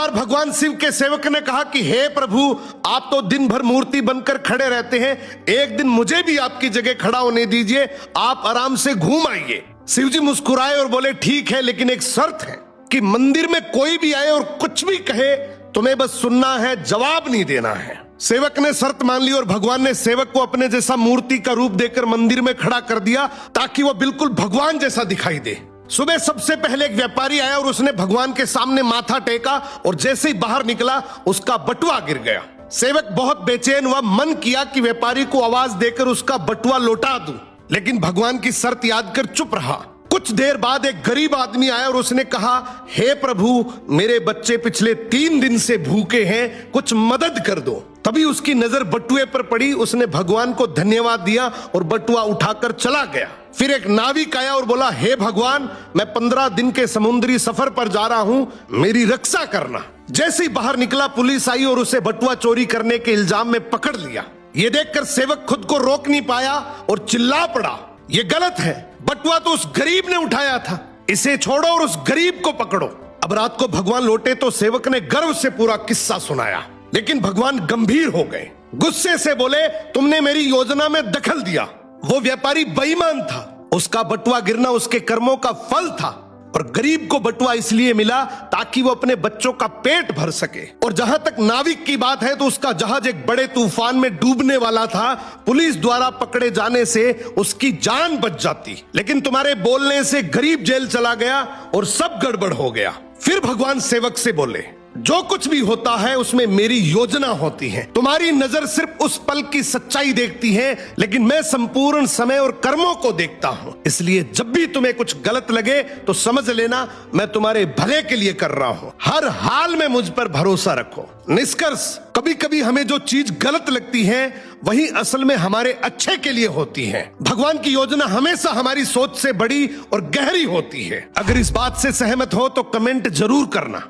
बार भगवान शिव के सेवक ने कहा कि हे प्रभु, आप तो दिन भर मूर्ति बनकर खड़े रहते हैं, एक दिन मुझे भी आपकी जगह खड़ा होने दीजिए, आप आराम से घूम आइए। शिव जी मुस्कुराए और बोले ठीक है, लेकिन एक शर्त है कि मंदिर में कोई भी आए और कुछ भी कहे तुम्हें बस सुनना है, जवाब नहीं देना है। सेवक ने शर्त मान ली और भगवान ने सेवक को अपने जैसा मूर्ति का रूप देकर मंदिर में खड़ा कर दिया ताकि वो बिल्कुल भगवान जैसा दिखाई दे। सुबह सबसे पहले एक व्यापारी आया और उसने भगवान के सामने माथा टेका और जैसे ही बाहर निकला उसका बटुआ गिर गया। सेवक बहुत बेचैन हुआ, मन किया कि व्यापारी को आवाज देकर उसका बटुआ लौटा दूं, लेकिन भगवान की शर्त याद कर चुप रहा। कुछ देर बाद एक गरीब आदमी आया और उसने कहा, हे प्रभु, मेरे बच्चे पिछले 3 दिन से भूखे हैं, कुछ मदद कर दो। तभी उसकी नजर बटुए पर पड़ी, उसने भगवान को धन्यवाद दिया और बटुआ उठाकर चला गया। फिर एक नाविक आया और बोला, हे भगवान, मैं 15 दिन के समुद्री सफर पर जा रहा हूं, मेरी रक्षा करना। जैसे ही बाहर निकला पुलिस आई और उसे बटुआ चोरी करने के इल्जाम में पकड़ लिया। ये देखकर सेवक खुद को रोक नहीं पाया और चिल्ला पड़ा, ये गलत है, बटुआ तो उस गरीब ने उठाया था, इसे छोड़ो और उस गरीब को पकड़ो। अब रात को भगवान लौटे तो सेवक ने गर्व से पूरा किस्सा सुनाया, लेकिन भगवान गंभीर हो गए, गुस्से से बोले, तुमने मेरी योजना में दखल दिया। वो व्यापारी बेईमान था, उसका बटुआ गिरना उसके कर्मों का फल था और गरीब को बटुआ इसलिए मिला ताकि वो अपने बच्चों का पेट भर सके। और जहां तक नाविक की बात है तो उसका जहाज एक बड़े तूफान में डूबने वाला था, पुलिस द्वारा पकड़े जाने से उसकी जान बच जाती, लेकिन तुम्हारे बोलने से गरीब जेल चला गया और सब गड़बड़ हो गया। फिर भगवान सेवक से बोले, जो कुछ भी होता है उसमें मेरी योजना होती है, तुम्हारी नजर सिर्फ उस पल की सच्चाई देखती है, लेकिन मैं संपूर्ण समय और कर्मों को देखता हूं, इसलिए जब भी तुम्हें कुछ गलत लगे तो समझ लेना मैं तुम्हारे भले के लिए कर रहा हूं, हर हाल में मुझ पर भरोसा रखो। निष्कर्ष, कभी कभी हमें जो चीज गलत लगती है वही असल में हमारे अच्छे के लिए होती है। भगवान की योजना हमेशा हमारी सोच से बड़ी और गहरी होती है। अगर इस बात से सहमत हो तो कमेंट जरूर करना।